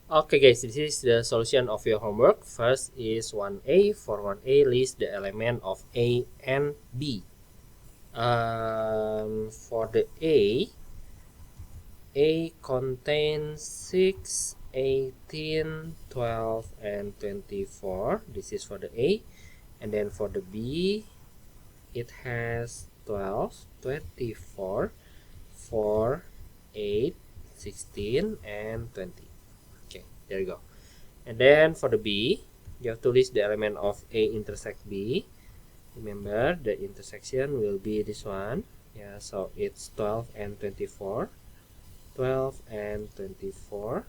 Okay guys, this is the solution of your homework. First is 1A. For 1A, list the element of A and B. For the A contains 6, 18, 12, and 24. This is for the A. And then for the B, it has 12, 24, 4, 8, 16, and 20. Okay, there you go. And then for the B, you have to list the element of A intersect B. Remember, the intersection will be this one. Yeah, so it's 12 and 24. 12 and 24.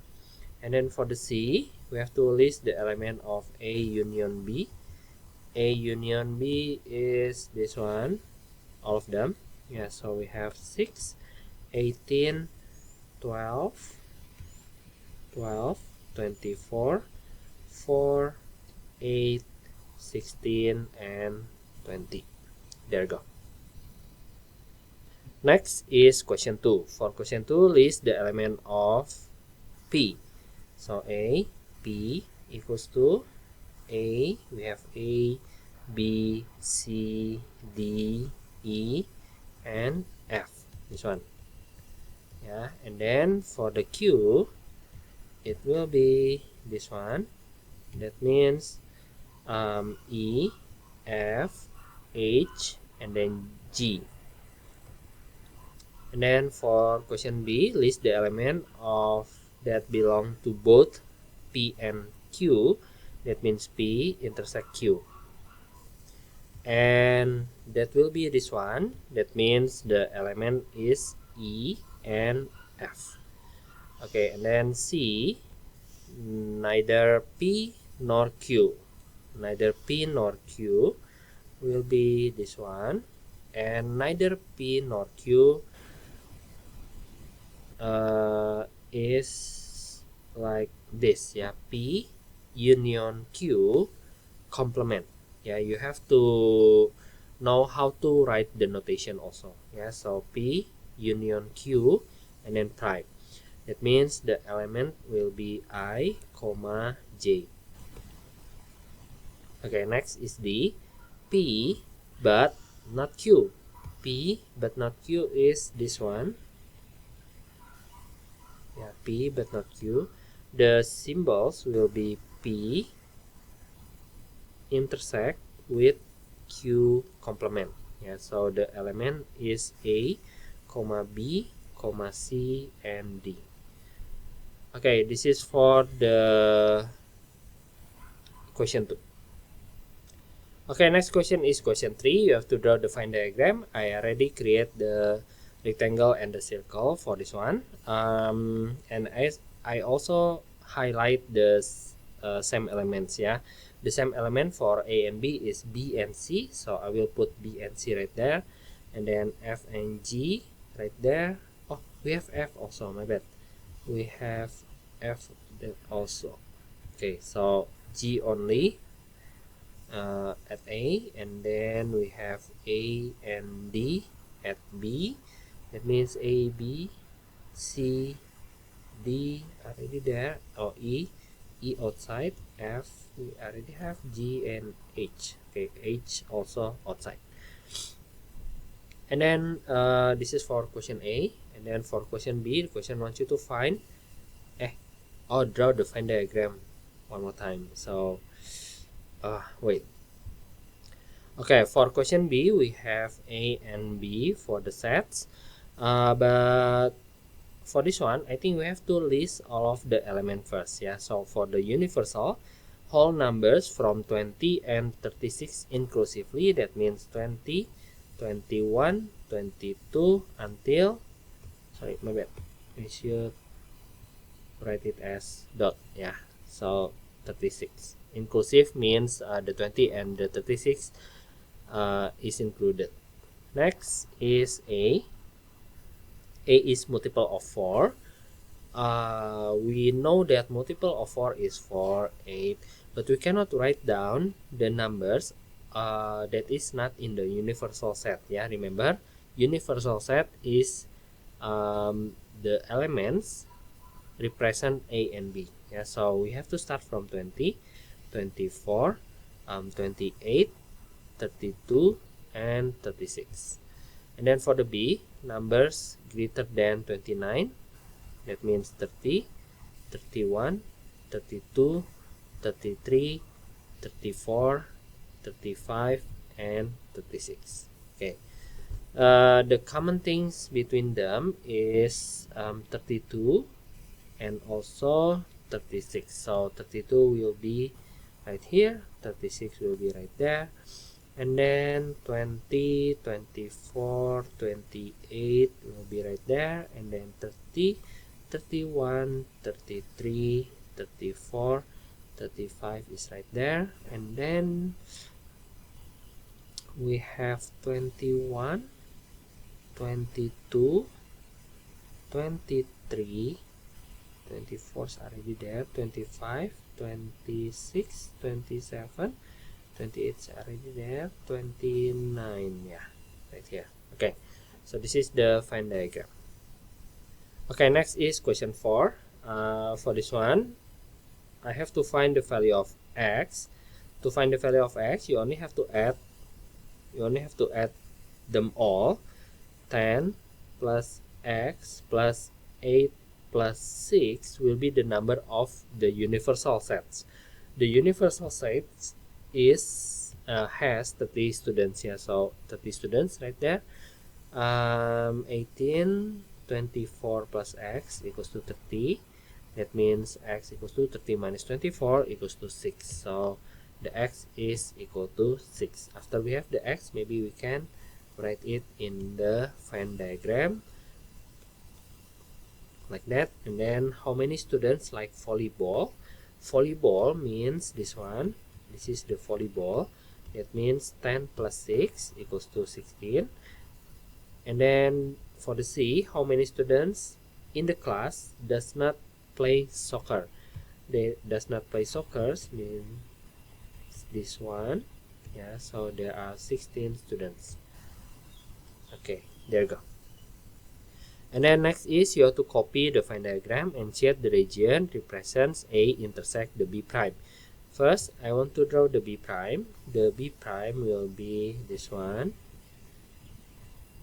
And then for the C, we have to list the element of A union B. A union B is this one, all of them. Yeah, so we have 6, 18, 12, 12, 24, 4, 8, 16, and 20. There you go. Next is question 2. For question 2, list the element of P. So A, P equals to A, we have A, B, C, D, E, and F. This one. Yeah, and then for the Q, it will be this one. That means E, F, H, and then G. And then for question B, list the element of that belong to both P and Q. That means P intersect Q. And that will be this one. That means the element is E and F. Okay, and then C, neither P nor Q. Neither P nor Q will be this one. And neither P nor Q is like this. Yeah, P union Q complement. Yeah, you have to know how to write the notation also. Yeah, so P union Q and then prime. That means the element will be I, comma, J. Okay, next is the P but not Q. P but not Q is this one. Yeah, P but not Q. The symbols will be P intersect with Q complement. Yeah, so the element is A, comma B, comma C, and D. Okay, this is for the question 2. Okay, next question is question 3. You have to draw the Venn diagram. I already create the rectangle and the circle for this one. And I also highlight the same elements. Yeah, the same element for A and B is B and C. So I will put B and C right there, and then F and G right there. Oh, we have F also. My bad. We have F also. Okay, so G only at A, and then we have A and D at B. That means A, B, C, D already there. Oh, E outside. F we already have. G and H. Okay, H also outside. And then this is for question A. And then for question B, the question wants you to find draw the Venn diagram one more time. So wait. Okay, for question B, we have A and B for the sets. But for this one, I think we have to list all of the elements first. Yeah, so for the universal, whole numbers from 20 and 36 inclusively. That means 20, 21, 22 until, sorry, my bad. We should write it as dot. Yeah, so 36. Inclusive means the 20 and the 36 is included. Next is A. A is multiple of 4. We know that multiple of 4 is 4, 8, but we cannot write down the numbers that is not in the universal set. Yeah, remember, universal set is the elements represent A and B. Yeah, so we have to start from 20, 24, 28, 32, and 36. And then for the B, numbers greater than 29, that means 30, 31, 32, 33, 34, 35, and 36. Okay. The common things between them is 32 and also 36. So 32 will be right here, 36 will be right there, and then 20, 24, 28 will be right there, and then 30, 31, 33, 34, 35 is right there, and then we have 21, 22, 23, 24 is already there, 25, 26, 27, 28 is already there, 29, yeah, right here. Okay, so this is the Venn diagram. Okay, next is question 4. For this one, I have to find the value of x. To find the value of x, you only have to add them all. 10 plus x plus 8 plus 6 will be the number of the universal sets. The universal sets is has 30 students here, so 30 students right there. 18, 24 plus x equals to 30. That means x equals to 30 minus 24 equals to 6. So the x is equal to 6. After we have the x, maybe we can write it in the Venn diagram like that. And then how many students like volleyball? Volleyball means this one. This is the volleyball. That means 10 plus 6 equals to 16. And then for the C, how many students in the class does not play soccer? They does not play soccer means this one. Yeah, so there are 16 students. Okay, there you go. And then next is you have to copy the Venn diagram and check the region represents A intersect the B prime. First, I want to draw the B prime. The B prime will be this one.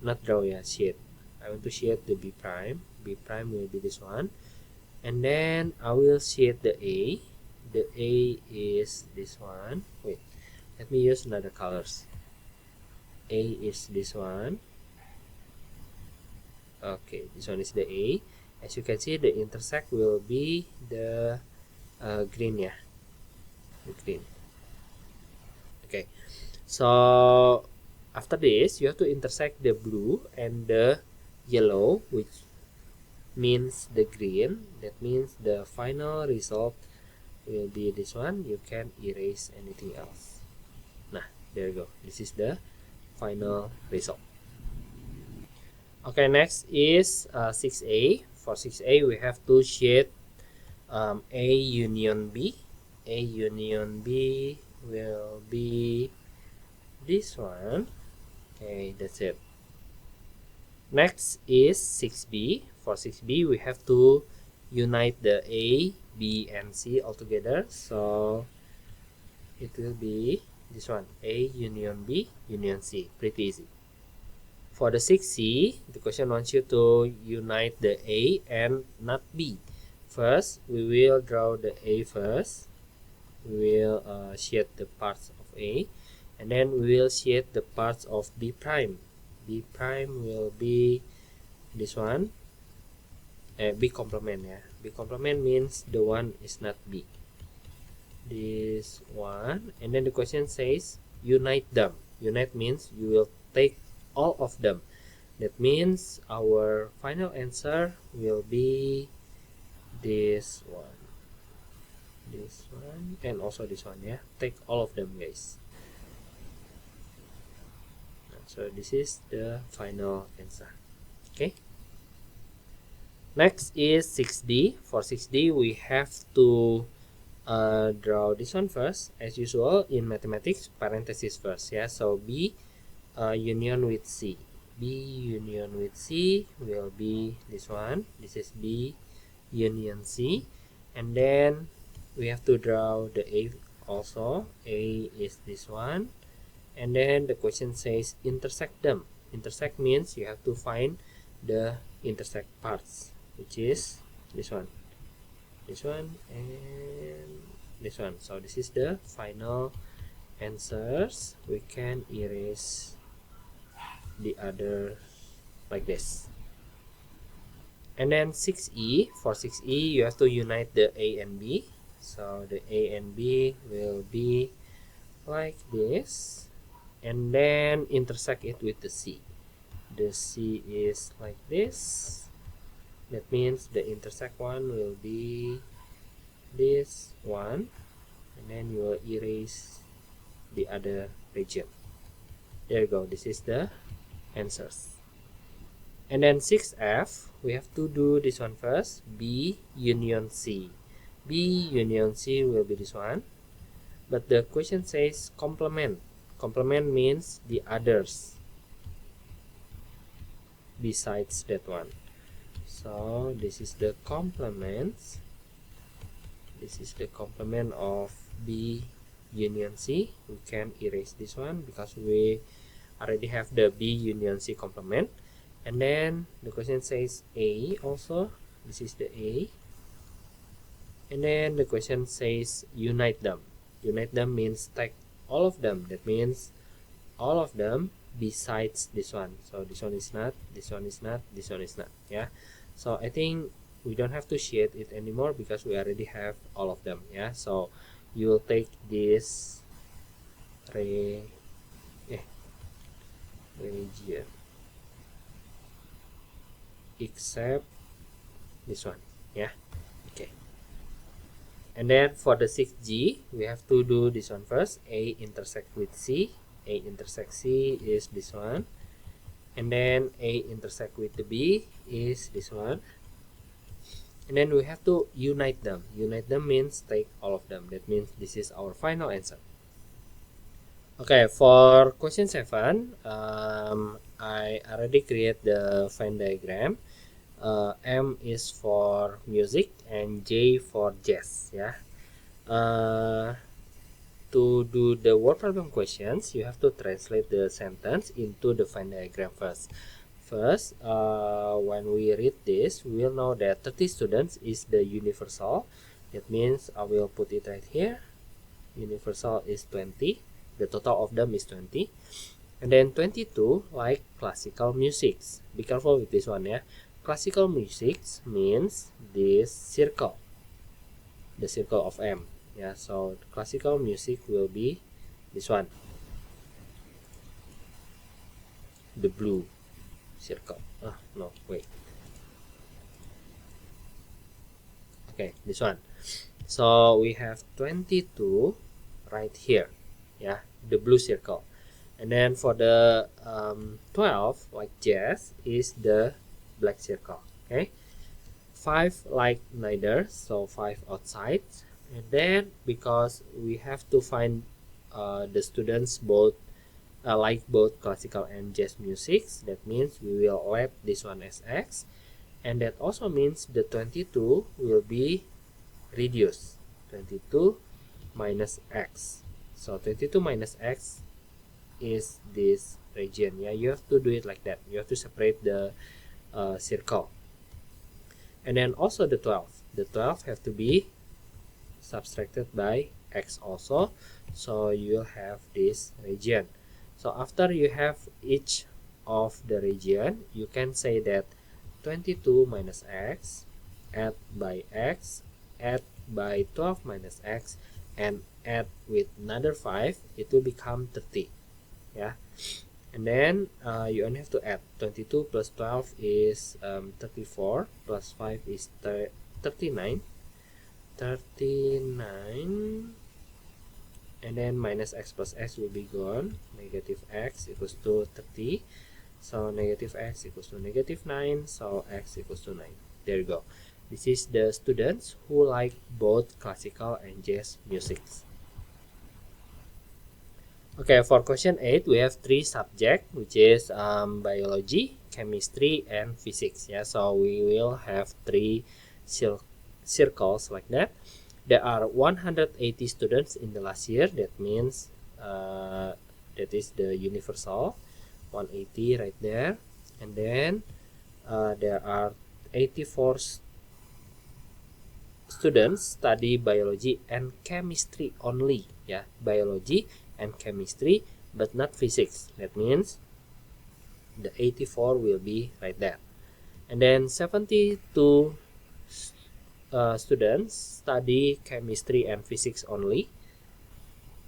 Not draw, yeah, shade. I want to shade the B prime. B prime will be this one. And then I will shade the A. The A is this one. Wait, let me use another colors. A is this one. Okay, this one is the A. As you can see, the intersect will be the green, yeah, the green. Okay, so after this, you have to intersect the blue and the yellow, which means the green. That means the final result will be this one. You can erase anything else. Nah, there you go. This is the final result. Okay, next is 6A. For 6A, we have to shade A union B. A union B will be this one. Okay, that's it. Next is 6B. For 6B, we have to unite the A, B, and C all together. So it will be this one, A union B union C. Pretty easy. For the 6C, the question wants you to unite the A and not B. First, we will draw the A first. We will shade the parts of A, and then we will shade the parts of B prime. B prime will be this one. B complement, yeah. B complement means the one is not B. This one, and then the question says unite them. Unite means you will take all of them. That means our final answer will be this one, and also this one, yeah. Take all of them, guys. So this is the final answer. Okay, next is 6D. For 6D, we have to draw this one first. As usual in mathematics, parenthesis first, yeah. So B union with C. B union with C will be this one. This is B union C. and then we have to draw the A also. A is this one, and then the question says intersect them. Intersect means you have to find the intersect parts, which is this one, and this one. So this is the final answers. We can erase the other like this. And then 6E, for 6E you have to unite the A and B. So the A and B will be like this, and then intersect it with the C. The C is like this. That means the intersect one will be this one, and then you will erase the other region. There you go. This is the answers. And then 6F, we have to do this one first. B union C. B union C will be this one. But the question says complement. Complement means the others besides that one. So this is the complements. This is the complement of B union C. We can erase this one because we already have the B union C complement. And then the question says A also. This is the A. And then the question says unite them. Unite them means take all of them. That means all of them besides this one. So this one is not, this one is not, this one is not. Yeah. So I think we don't have to shade it anymore because we already have all of them. Yeah. So you will take this region except this one. Yeah. Okay. And then for the 6G, we have to do this one first. A intersect with C. A intersect C is this one. And then A intersect with the B is this one. And then we have to unite them. Unite them means take all of them. That means this is our final answer. Okay, for question 7, I already create the Venn diagram. M is for music and J for jazz. Yeah. To do the word problem questions, you have to translate the sentence into the Venn diagram first. First, when we read this, we will know that 30 students is the universal. That means I will put it right here. Universal is 20. The total of them is 20. And then 22 like classical music. Be careful with this one, yeah. Classical music means this circle, the circle of M. Yeah, so classical music will be this one, the blue circle. No, wait. Okay, this one. So we have 22 right here. Yeah, the blue circle. And then for the 12 like jazz is the black circle. Okay, 5 like neither, so 5 outside. And then because we have to find the students both like both classical and jazz music, that means we will let this one as X, and that also means the 22 will be reduced. 22 minus X. So 22 minus X is this region. Yeah, you have to do it like that. You have to separate the circle. And then also the 12. The 12 have to be subtracted by X also. So you will have this region. So after you have each of the region, you can say that 22 minus X, add by X, add by 12 minus X, and add with another 5, it will become 30. Yeah. And then you only have to add 22 plus 12 is 34 plus 5 is 39, and then minus X plus X will be gone. Negative X equals to 30, so negative X equals to negative 9, so X equals to 9. There you go. This is the students who like both classical and jazz music. Okay, for question 8, we have 3 subjects, which is biology, chemistry, and physics. Yeah, so we will have 3 circles like that. There are 180 students in the last year. That means that is the universal 180 right there. And then there are 84 students study biology and chemistry only, yeah, biology and chemistry, but not physics. That means the 84 will be right there. And then 72 students study chemistry and physics only.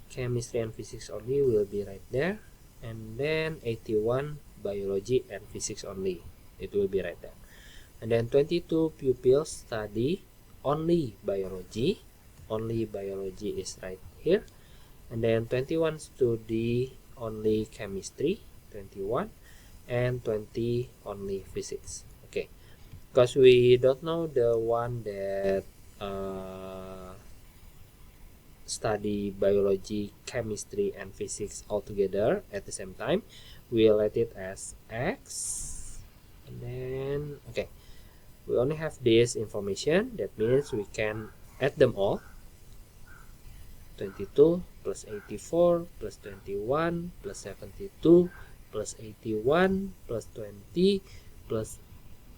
Chemistry and physics only will be right there. And then 81 biology and physics only. It will be right there. And then 22 pupils study only biology. Only biology is right here. And then 21 study only chemistry. 21. And 20 only physics. Okay. Because we don't know the one that study biology, chemistry, and physics all together at the same time, we'll let it as X. And then, okay, we only have this information. That means we can add them all. 22 plus 84 plus 21 plus 72 plus 81 plus 20 plus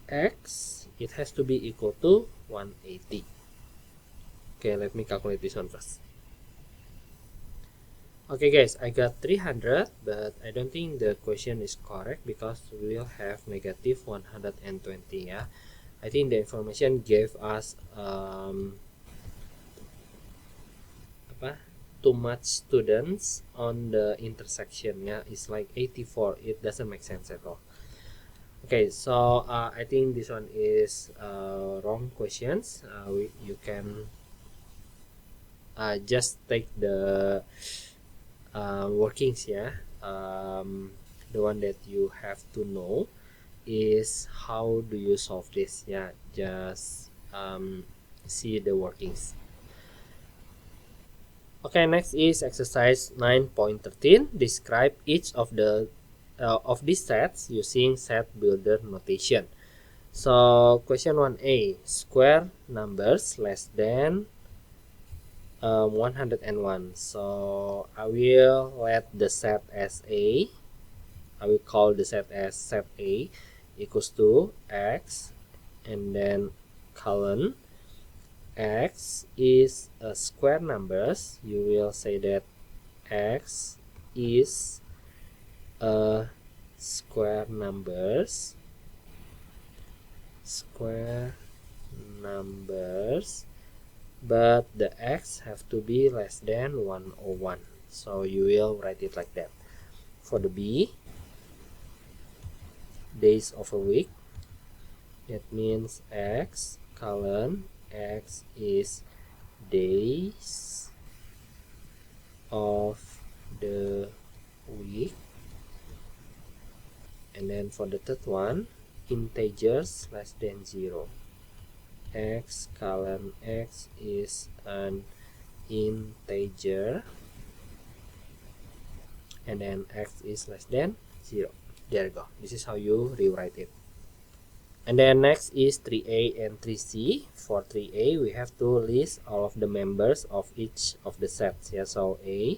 X. It has to be equal to 180. Okay, let me calculate this one first. Okay guys, I got 300, but I don't think the question is correct because we will have negative 120, yeah. I think the information gave us too much students on the intersection, yeah. It's like 84. It doesn't make sense at all. Okay, so I think this one is wrong questions. You can just take the workings, yeah. The one that you have to know is how do you solve this, yeah. Just see the workings. Okay, next is exercise 9.13. Describe each of these sets using set builder notation. So question 1a, square numbers less than 101. So I will let the set as A. I will call the set as set A equals to X, and then colon X is a square numbers. You will say that X is a square numbers. But the X have to be less than 101. So you will write it like that. For the B, days of a week, that means X colon X is days of the week. And then for the third one, integers less than 0. X colon X is an integer, and then X is less than 0. There you go. This is how you rewrite it. And then next is 3A and 3C. For 3A, we have to list all of the members of each of the sets. Yeah, so A,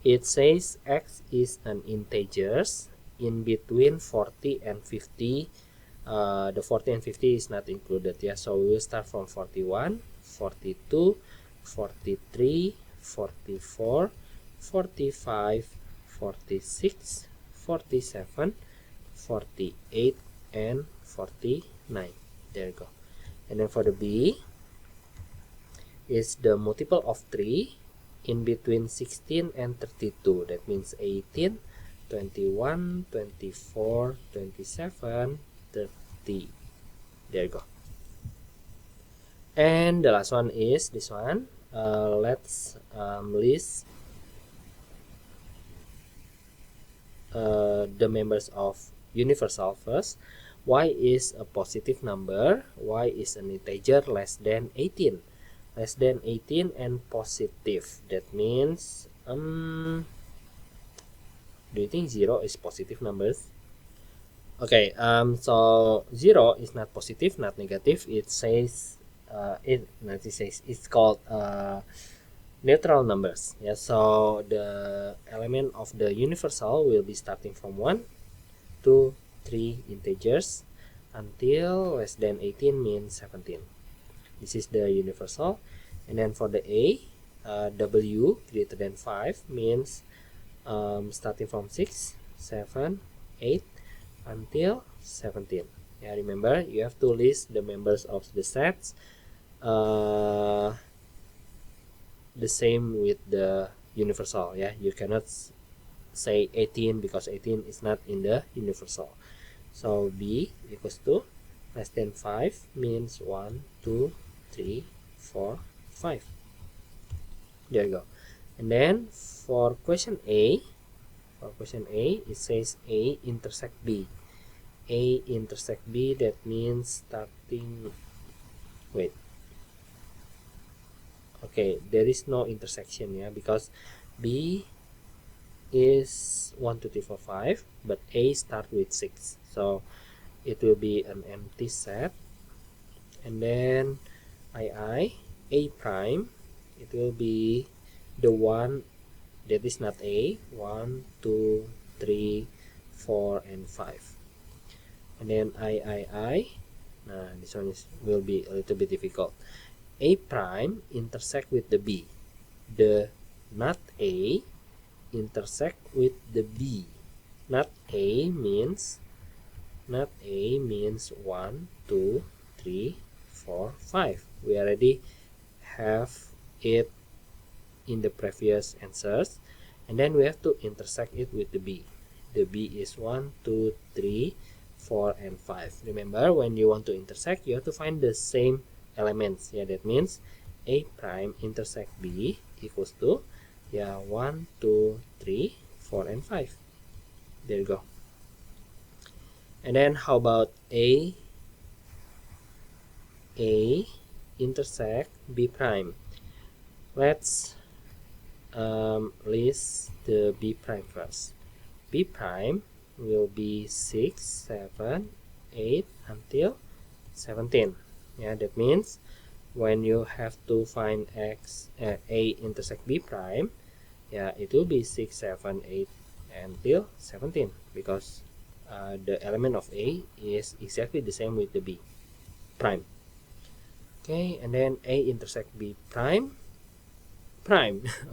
it says X is an integers in between 40 and 50. The 40 and 50 is not included, yeah. So we will start from 41, 42, 43, 44, 45, 46, 47, 48, and 49. There you go. And then for the B, is the multiple of 3 in between 16 and 32. That means 18, 21, 24, 27, 30. There you go. And the last one is this one. Let's list the members of universal first. Y is a positive number. Y is an integer less than 18. Less than 18 and positive. That means do you think 0 is positive numbers? Okay, so 0 is not positive, not negative. It says it's called natural numbers. Yeah, so the element of the universal will be starting from 1 to 3 integers until less than 18 means 17. This is the universal. And then for the A, W greater than 5 means starting from 6, 7, 8 until 17. Yeah, remember you have to list the members of the sets the same with the universal. Yeah, you cannot say 18 because 18 is not in the universal. So B equals to less than 5 means 1, 2, 3, 4, 5. There you go. And then for question A, it says A intersect B. A intersect B, that means starting, wait, okay, there is no intersection, yeah, because B is 1, 2, 3, 4, 5, but A start with 6, so it will be an empty set. And then A prime, it will be the one that is not A, 1, 2, 3, 4, and 5. And then nah, this one will be a little bit difficult. A prime intersect with the B. The not A intersect with the B. Not A means 1, 2, 3, 4, 5. We already have it in the previous answers. And then we have to intersect it with the B. The B is 1, 2, 3, 4, and 5. Remember, when you want to intersect, you have to find the same elements. Yeah, that means A prime intersect B equals to 1, 2, 3, 4, and 5. There you go. And then how about A intersect B prime? Let's list the B prime first. B prime will be 6, 7, 8 until 17. Yeah, that means when you have to find A intersect B prime, yeah, it will be 6, 7, 8 until 17 because the element of A is exactly the same with the B prime. Okay, and then A intersect B prime.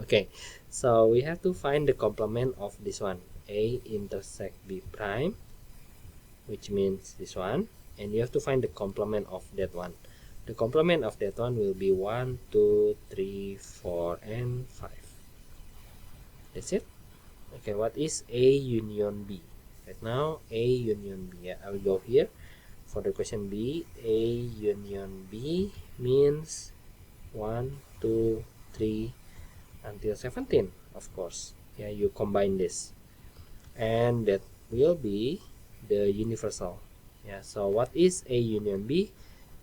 Okay, so we have to find the complement of this one. A intersect B prime, which means this one, and you have to find the complement of that one. The complement of that one will be 1, 2, 3, 4, and 5. That's it. Okay, what is A union B? Right now, A union B. Yeah, I will go here for the question B. A union B means 1, 2, 3 until 17, of course. Yeah, you combine this, and that will be the universal. Yeah, so what is A union B?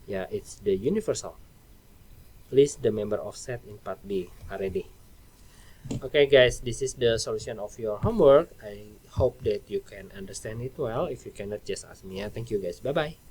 Yeah, it's the universal. List the member of set in part B already. Okay guys, this is the solution of your homework. I hope that you can understand it well. If you cannot, just ask me. Thank you guys. Bye bye.